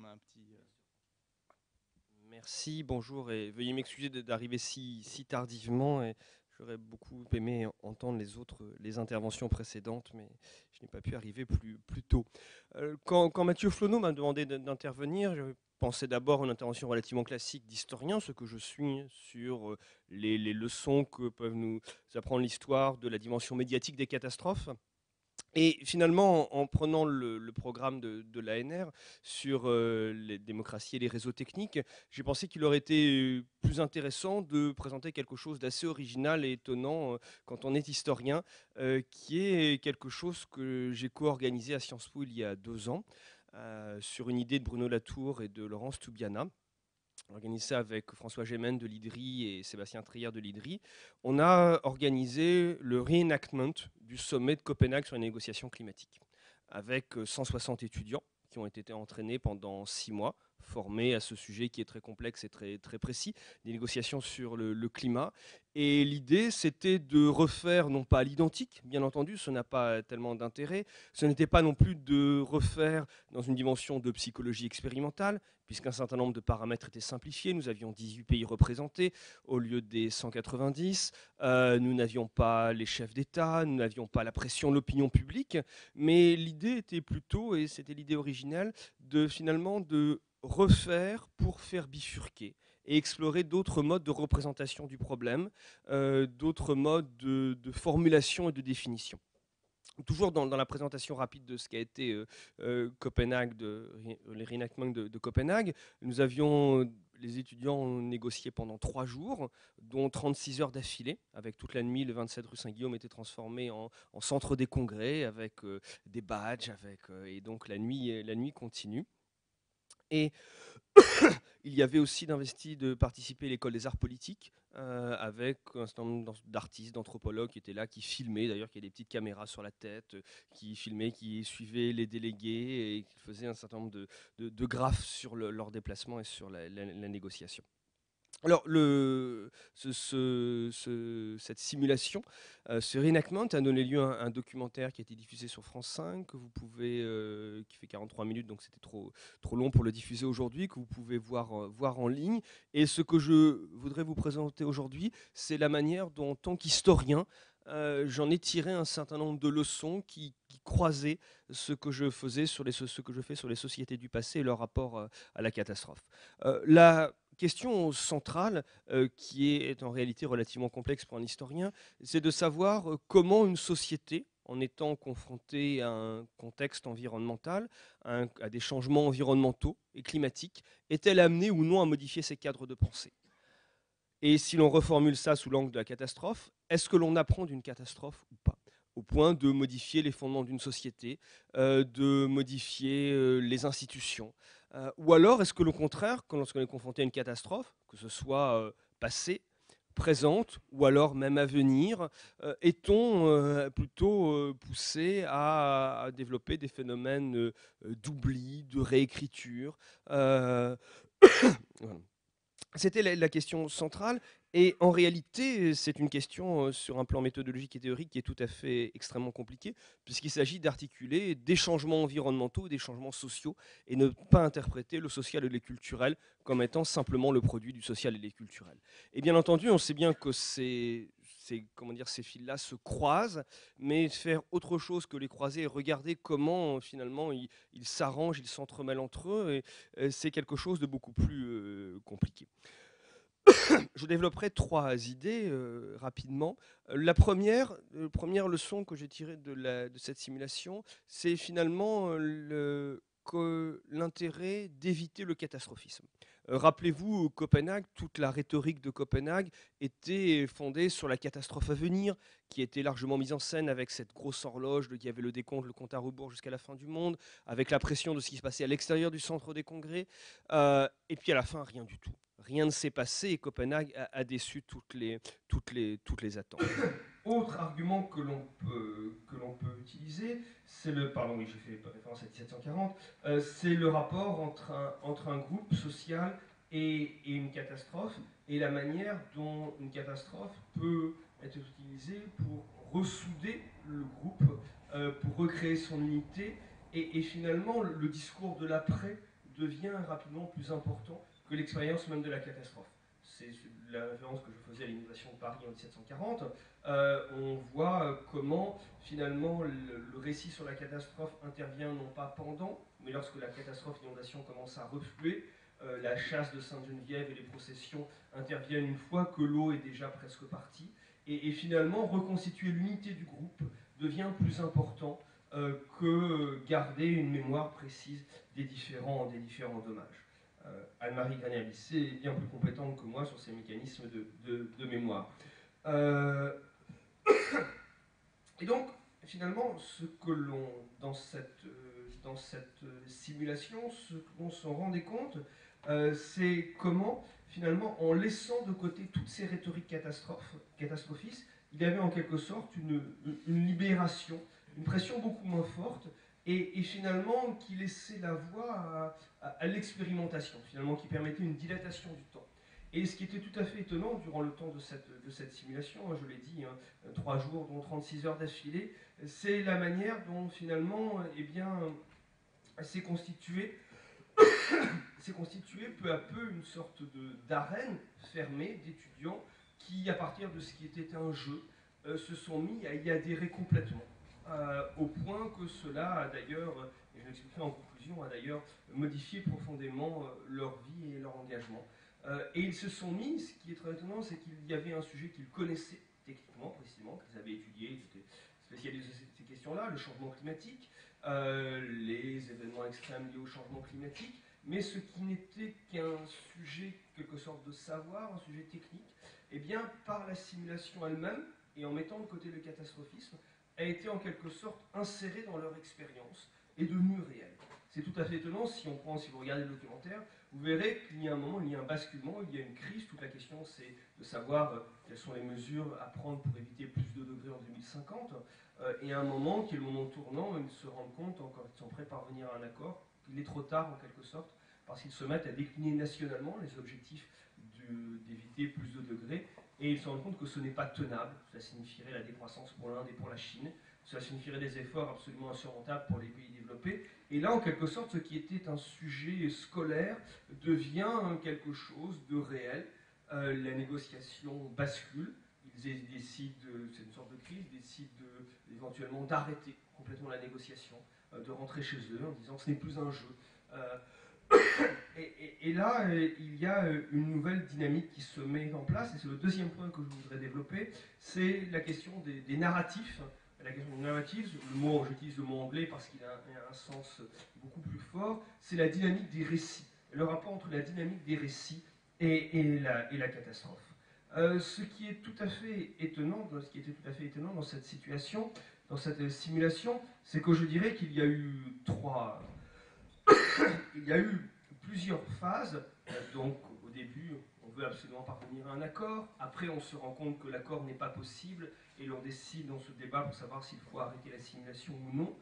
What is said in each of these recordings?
a un petit... Merci, bonjour, et veuillez m'excuser d'arriver si tardivement. Et j'aurais beaucoup aimé entendre les interventions précédentes, mais je n'ai pas pu arriver plus tôt. Quand Mathieu Flonneau m'a demandé d'intervenir, je pensais d'abord à une intervention relativement classique d'historien, ce que je suis sur les leçons que peuvent nous apprendre l'histoire de la dimension médiatique des catastrophes. Et finalement, en prenant le programme de l'ANR sur les démocraties et les réseaux techniques, j'ai pensé qu'il aurait été plus intéressant de présenter quelque chose d'assez original et étonnant quand on est historien, qui est quelque chose que j'ai co-organisé à Sciences Po il y a 2 ans, sur une idée de Bruno Latour et de Laurence Toubiana. On a organisé ça avec François Gémen de l'IDRI et Sébastien Trier de l'IDRI. On a organisé le reenactment du sommet de Copenhague sur les négociations climatiques, avec 160 étudiants qui ont été entraînés pendant 6 mois, formés à ce sujet qui est très complexe et très précis, des négociations sur le climat. Et l'idée, c'était de refaire, non pas à l'identique, bien entendu, ce n'a pas tellement d'intérêt, ce n'était pas non plus de refaire dans une dimension de psychologie expérimentale, puisqu'un certain nombre de paramètres étaient simplifiés. Nous avions 18 pays représentés au lieu des 190. Nous n'avions pas les chefs d'État, nous n'avions pas la pression de l'opinion publique, mais l'idée était plutôt, et c'était l'idée originale, finalement de refaire pour faire bifurquer et explorer d'autres modes de représentation du problème, d'autres modes de formulation et de définition. Toujours dans la présentation rapide de ce qu'a été Copenhague, les reenactments de Copenhague, nous avions les étudiants ont négocié pendant 3 jours, dont 36 heures d'affilée, avec toute la nuit. Le 27 rue Saint-Guillaume était transformé en centre des congrès, avec des badges, et donc la nuit continue. Et il y avait aussi d'investi de participer à l'école des arts politiques, avec un certain nombre d'artistes, d'anthropologues qui étaient là, qui filmaient, d'ailleurs, qui avaient des petites caméras sur la tête, qui filmaient, qui suivaient les délégués et qui faisaient un certain nombre de graphes sur leur déplacement et sur la négociation. Alors, cette simulation, ce reenactment a donné lieu à un documentaire qui a été diffusé sur France 5, que vous pouvez, qui fait 43 minutes, donc c'était trop long pour le diffuser aujourd'hui, que vous pouvez voir en ligne. Et ce que je voudrais vous présenter aujourd'hui, c'est la manière dont, en tant qu'historien, j'en ai tiré un certain nombre de leçons qui croisaient ce que je faisais ce que je fais sur les sociétés du passé et leur rapport à la catastrophe. La question centrale, qui est en réalité relativement complexe pour un historien, c'est de savoir comment une société, en étant confrontée à un contexte environnemental, à des changements environnementaux et climatiques, est-elle amenée ou non à modifier ses cadres de pensée. Et si l'on reformule ça sous l'angle de la catastrophe, est-ce que l'on apprend d'une catastrophe ou pas, au point de modifier les fondements d'une société, de modifier les institutions, ou alors est-ce que, au contraire, quand lorsqu'on est confronté à une catastrophe, que ce soit passée, présente ou alors même à venir, est-on plutôt poussé à développer des phénomènes d'oubli, de réécriture. Voilà. C'était la question centrale. Et en réalité, c'est une question sur un plan méthodologique et théorique qui est tout à fait extrêmement compliquée, puisqu'il s'agit d'articuler des changements environnementaux, des changements sociaux, et ne pas interpréter le social et le culturel comme étant simplement le produit du social et du culturel. Et bien entendu, on sait bien que ces fils-là se croisent, mais faire autre chose que les croiser et regarder comment finalement ils s'arrangent, ils s'entremêlent entre eux, et c'est quelque chose de beaucoup plus compliqué. Je développerai 3 idées rapidement. La première leçon que j'ai tirée de cette simulation, c'est finalement l'intérêt d'éviter le catastrophisme. Rappelez-vous, Copenhague, toute la rhétorique de Copenhague était fondée sur la catastrophe à venir, qui était largement mise en scène avec cette grosse horloge qui avait le décompte, le compte à rebours jusqu'à la fin du monde, avec la pression de ce qui se passait à l'extérieur du centre des congrès, et puis à la fin, rien du tout. Rien ne s'est passé et Copenhague a déçu toutes les attentes. Autre argument que l'on peut utiliser, c'est le, pardon, oui, j'ai fait référence à 1740, c'est le rapport entre un groupe social et une catastrophe, et la manière dont une catastrophe peut être utilisée pour ressouder le groupe, pour recréer son unité, et finalement le discours de l'après devient rapidement plus important que l'expérience même de la catastrophe. C'est la référence que je faisais à l'inondation de Paris en 1740. On voit comment finalement le récit sur la catastrophe intervient non pas pendant, mais lorsque la catastrophe d'inondation commence à refluer. La chasse de Sainte-Geneviève et les processions interviennent une fois que l'eau est déjà presque partie. Et finalement, reconstituer l'unité du groupe devient plus important que garder une mémoire précise des différents dommages. Anne-Marie Granier-Bissé est bien plus compétente que moi sur ces mécanismes de mémoire. Et donc, finalement, ce que l'on, dans cette simulation, ce qu'on s'en rendait compte, c'est comment, finalement, en laissant de côté toutes ces rhétoriques catastrophistes, il y avait en quelque sorte une libération, une pression beaucoup moins forte, et finalement qui laissait la voie à l'expérimentation, finalement, qui permettait une dilatation du temps. Et ce qui était tout à fait étonnant durant le temps de cette simulation, je l'ai dit, 3 jours, dont 36 heures d'affilée, c'est la manière dont finalement, eh bien, s'est constituée peu à peu une sorte d'arène fermée d'étudiants qui, à partir de ce qui était un jeu, se sont mis à y adhérer complètement. Au point que cela a d'ailleurs, et je l'expliquerai en conclusion, a d'ailleurs modifié profondément leur vie et leur engagement. Et ils se sont mis, ce qui est très étonnant, c'est qu'il y avait un sujet qu'ils connaissaient techniquement, précisément, qu'ils avaient étudié, ils étaient spécialisés sur ces questions-là, le changement climatique, les événements extrêmes liés au changement climatique, mais ce qui n'était qu'un sujet, quelque sorte de savoir, un sujet technique, eh bien, par la simulation elle-même, et en mettant de côté le catastrophisme, a été en quelque sorte inséré dans leur expérience et devenu réel. C'est tout à fait étonnant, si vous regardez le documentaire, vous verrez qu'il y a un moment, il y a un basculement, il y a une crise. Toute la question, c'est de savoir quelles sont les mesures à prendre pour éviter plus de degrés en 2050. Et à un moment, qui est le moment tournant, ils se rendent compte, quand ils sont prêts à parvenir à un accord, qu'il est trop tard en quelque sorte, parce qu'ils se mettent à décliner nationalement les objectifs d'éviter plus de degrés, et ils se rendent compte que ce n'est pas tenable. Cela signifierait la décroissance pour l'Inde et pour la Chine. Cela signifierait des efforts absolument insurmontables pour les pays développés. Et là, en quelque sorte, ce qui était un sujet scolaire devient quelque chose de réel. La négociation bascule. Ils décident, c'est une sorte de crise, ils décident éventuellement d'arrêter complètement la négociation, de rentrer chez eux en disant que ce n'est plus un jeu. Et là, il y a une nouvelle dynamique qui se met en place, et c'est le deuxième point que je voudrais développer, c'est la question des narratifs. La question des narratifs, j'utilise le mot anglais parce qu'il a un sens beaucoup plus fort, c'est la dynamique des récits, le rapport entre la dynamique des récits et la catastrophe. Ce qui est tout à fait étonnant, dans cette situation, dans cette simulation, c'est que je dirais qu'il y a eu plusieurs phases. Donc au début, on veut absolument parvenir à un accord. Après, on se rend compte que l'accord n'est pas possible et l'on décide, on se débat pour savoir s'il faut arrêter la simulation ou non,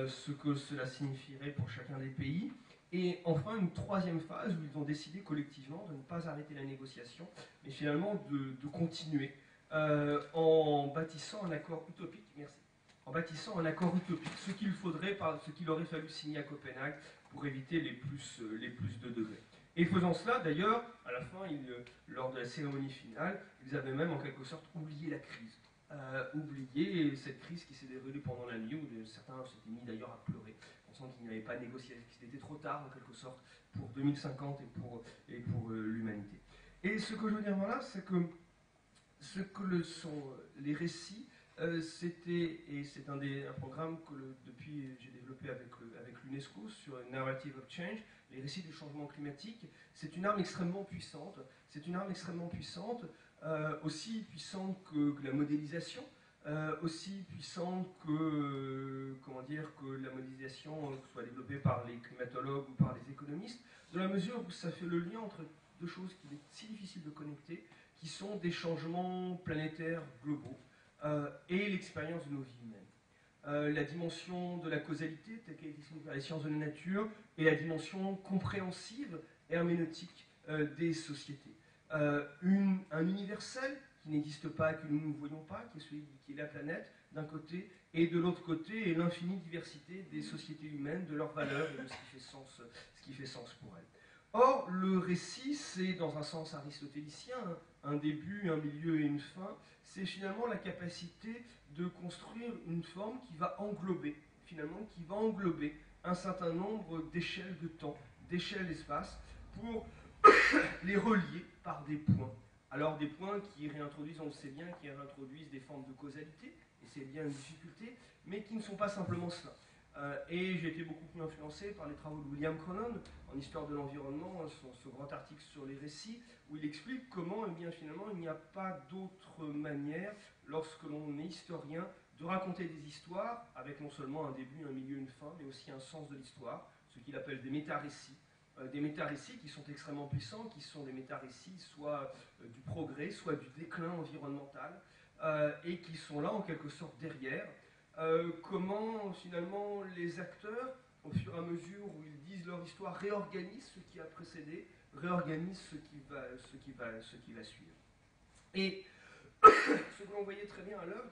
ce que cela signifierait pour chacun des pays. Et enfin, une troisième phase où ils ont décidé collectivement de ne pas arrêter la négociation, mais finalement de continuer en bâtissant un accord utopique. Merci. En bâtissant un accord utopique, ce qu'il aurait fallu signer à Copenhague pour éviter les plus de degrés. Et faisant cela, d'ailleurs, à la fin, lors de la cérémonie finale, ils avaient même en quelque sorte oublié la crise. Oublié cette crise qui s'est déroulée pendant la nuit, où certains s'étaient mis d'ailleurs à pleurer, pensant qu'ils n'avaient pas négocié, qu'il était trop tard en quelque sorte pour 2050 et pour l'humanité. Et ce que je veux dire là, c'est que ce que sont les récits, c'est un programme que depuis j'ai développé avec l'UNESCO sur Narrative of Change, les récits du changement climatique. C'est une arme extrêmement puissante. C'est une arme extrêmement puissante, aussi puissante que la modélisation, aussi puissante que la modélisation soit développée par les climatologues ou par les économistes, de la mesure où ça fait le lien entre deux choses qu'il est si difficile de connecter, qui sont des changements planétaires globaux et l'expérience de nos vies humaines. La dimension de la causalité, telle qu'elle est expliquée par les sciences de la nature, et la dimension compréhensive, herméneutique des sociétés. Un universel qui qui n'existe pas, que nous ne voyons pas, qui est celui qui est la planète, d'un côté, et de l'autre côté, l'infinie diversité des sociétés humaines, de leurs valeurs et de ce qui fait sens pour elles. Or, le récit, c'est dans un sens aristotélicien, un début, un milieu et une fin, c'est finalement la capacité de construire une forme qui va englober, un certain nombre d'échelles de temps, d'échelles d'espace, pour les relier par des points. Alors des points qui réintroduisent, on le sait bien, qui réintroduisent des formes de causalité, et c'est bien une difficulté, mais qui ne sont pas simplement cela. Et j'ai été beaucoup plus influencé par les travaux de William Cronon en histoire de l'environnement, ce grand article sur les récits, où il explique comment, eh bien, finalement, il n'y a pas d'autre manière, lorsque l'on est historien, de raconter des histoires, avec non seulement un début, un milieu, une fin, mais aussi un sens de l'histoire, ce qu'il appelle des méta-récits. Des méta-récits qui sont extrêmement puissants, qui sont des méta-récits soit du progrès, soit du déclin environnemental, et qui sont là en quelque sorte derrière. Comment finalement les acteurs, au fur et à mesure où ils disent leur histoire, réorganisent ce qui a précédé, réorganisent ce qui va suivre. Et ce que l'on voyait très bien à l'œuvre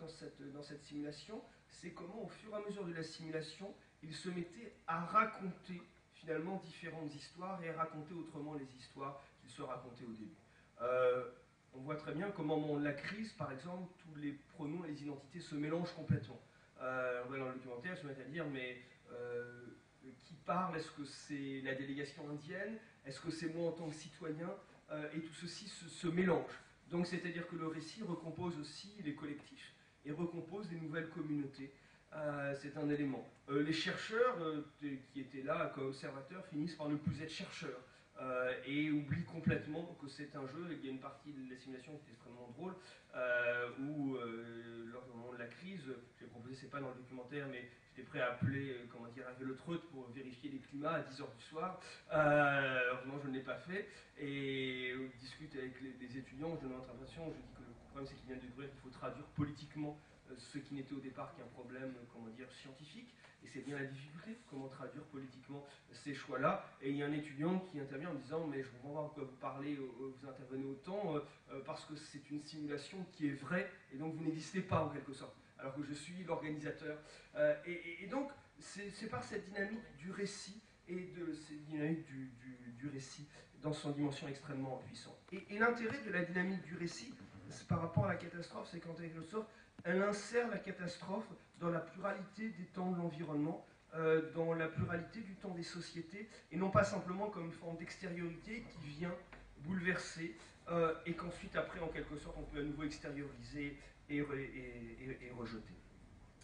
dans cette simulation, c'est comment au fur et à mesure de la simulation, ils se mettaient à raconter finalement différentes histoires et à raconter autrement les histoires qu'ils se racontaient au début. On voit très bien comment dans la crise, par exemple, tous les pronoms et les identités se mélangent complètement. On voit dans le documentaire, je me mets à dire, mais qui parle? Est-ce que c'est la délégation indienne? Est-ce que c'est moi en tant que citoyen? Et tout ceci se mélange. Donc c'est-à-dire que le récit recompose aussi les collectifs et recompose des nouvelles communautés. C'est un élément. Les chercheurs qui étaient là comme observateurs finissent par ne plus être chercheurs et oublient complètement que c'est un jeu. Il y a une partie de la simulation qui est extrêmement drôle où lors du moment de la crise, j'ai proposé, c'est pas dans le documentaire, mais j'étais prêt à appeler Hervé Le Treut pour vérifier les climats à 10h du soir. Heureusement, je ne l'ai pas fait. Et on discute avec les étudiants, je donne notre impression, je dis que le problème c'est qu'ils viennent de découvrir qu'il faut traduire politiquement ce qui n'était au départ qu'un problème, scientifique, et c'est bien la difficulté, comment traduire politiquement ces choix-là. Et il y a un étudiant qui intervient en disant, mais je comprends pas pourquoi vous parlez, vous intervenez autant, parce que c'est une simulation qui est vraie, et donc vous n'existez pas en quelque sorte, alors que je suis l'organisateur. Et donc, c'est par cette dynamique du récit, et de cette dynamique du récit, dans son dimension extrêmement puissante. Et l'intérêt de la dynamique du récit, par rapport à la catastrophe, c'est qu'en quelque sorte, elle insère la catastrophe dans la pluralité des temps de l'environnement, dans la pluralité du temps des sociétés, et non pas simplement comme une forme d'extériorité qui vient bouleverser, et qu'ensuite, après, en quelque sorte, on peut à nouveau extérioriser et rejeter.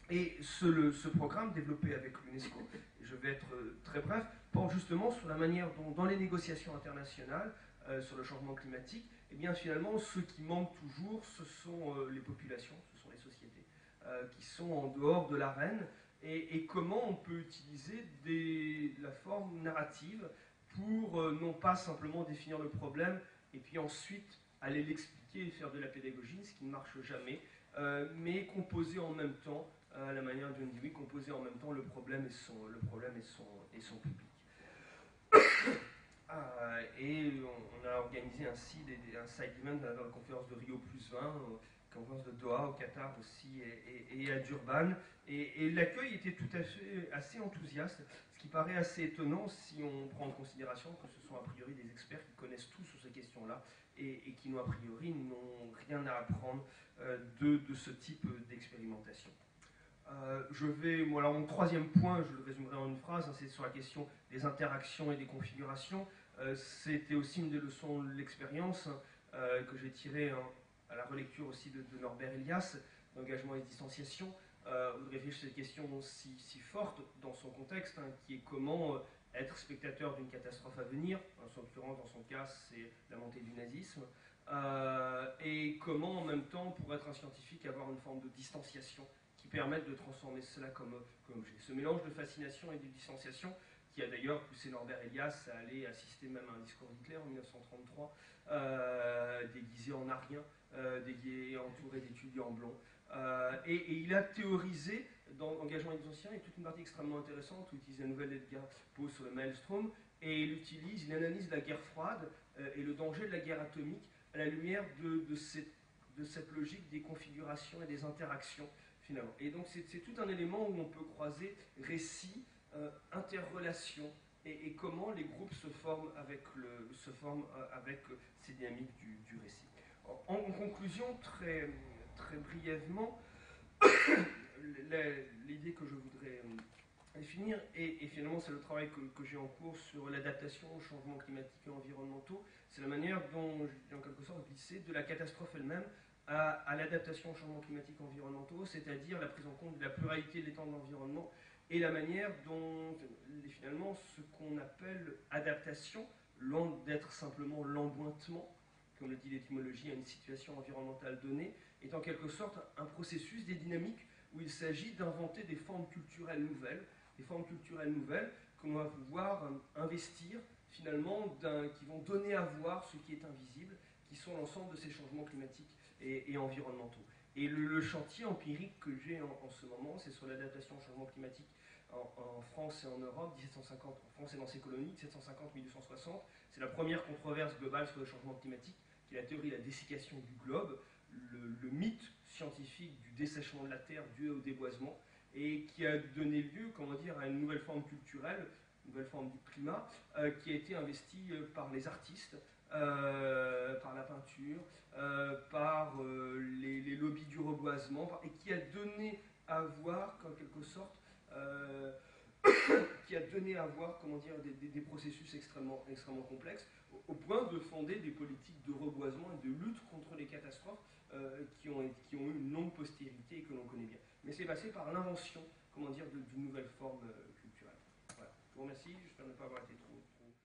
Et ce programme développé avec l'UNESCO, je vais être très bref, porte justement sur la manière dont, dans les négociations internationales sur le changement climatique, eh bien finalement, ceux qui manquent toujours, ce sont les populations, ce sont les sociétés, qui sont en dehors de l'arène, et comment on peut utiliser la forme narrative pour non pas simplement définir le problème, et puis ensuite aller l'expliquer et faire de la pédagogie, ce qui ne marche jamais, mais composer en même temps, à la manière de John Dewey, composer en même temps le problème et son public. Et on a organisé ainsi un side event dans la conférence de Rio plus 20, conférence de Doha au Qatar aussi et à Durban. Et l'accueil était tout à fait assez enthousiaste, ce qui paraît assez étonnant si on prend en considération que ce sont a priori des experts qui connaissent tout sur ces questions-là et qui n'ont a priori n'ont rien à apprendre de ce type d'expérimentation. Mon troisième point, je le résumerai en une phrase, c'est sur la question des interactions et des configurations. C'était aussi une des leçons de l'expérience que j'ai tirée à la relecture aussi de Norbert Elias, d'engagement et de distanciation, où il réfléchit sur cette question si forte dans son contexte, qui est comment être spectateur d'une catastrophe à venir, en l'occurrence dans son cas c'est la montée du nazisme, et comment en même temps, pour être un scientifique, avoir une forme de distanciation qui permettent de transformer cela comme objet. Ce mélange de fascination et de distanciation qui a d'ailleurs poussé Norbert Elias à aller assister même à un discours d'Hitler en 1933, déguisé en arien, entouré d'étudiants blancs. Et il a théorisé dans Engagement et Distanciation, il y a toute une partie extrêmement intéressante où il utilise la nouvelle d'Edgar Poe sur le Maelstrom, et il analyse la guerre froide et le danger de la guerre atomique à la lumière de cette de cette logique des configurations et des interactions, finalement. Et donc c'est tout un élément où on peut croiser récit, interrelation, et comment les groupes se forment avec, ces dynamiques du récit. En conclusion, très brièvement, l'idée que je voudrais définir, et finalement c'est le travail que j'ai en cours sur l'adaptation aux changements climatiques et environnementaux, c'est la manière dont j'ai en quelque sorte glissé de la catastrophe elle-même à l'adaptation aux changements climatiques et environnementaux, c'est-à-dire la prise en compte de la pluralité de l'étang de l'environnement et la manière dont finalement ce qu'on appelle adaptation, loin d'être simplement l'emboîtement, comme le dit l'étymologie, à une situation environnementale donnée, est en quelque sorte un processus, des dynamiques où il s'agit d'inventer des formes culturelles nouvelles, qu'on va pouvoir investir finalement, qui vont donner à voir ce qui est invisible, qui sont l'ensemble de ces changements climatiques et environnementaux. Et le chantier empirique que j'ai en ce moment, c'est sur l'adaptation au changement climatique en France et en Europe, 1750, en France et dans ses colonies, 1750-1860. C'est la première controverse globale sur le changement climatique, qui est la théorie de la dessiccation du globe, le mythe scientifique du dessèchement de la Terre dû au déboisement, et qui a donné lieu, comment dire, à une nouvelle forme culturelle, une nouvelle forme du climat, qui a été investie par les artistes, par la peinture, par les lobbies du reboisement, et qui a donné à voir, en quelque sorte, qui a donné à voir, comment dire, des processus extrêmement complexes, au point de fonder des politiques de reboisement et de lutte contre les catastrophes qui ont eu une longue postérité et que l'on connaît bien. Mais c'est passé par l'invention, comment dire, d'une nouvelle forme culturelle. Voilà. Je vous remercie, j'espère ne pas avoir été trop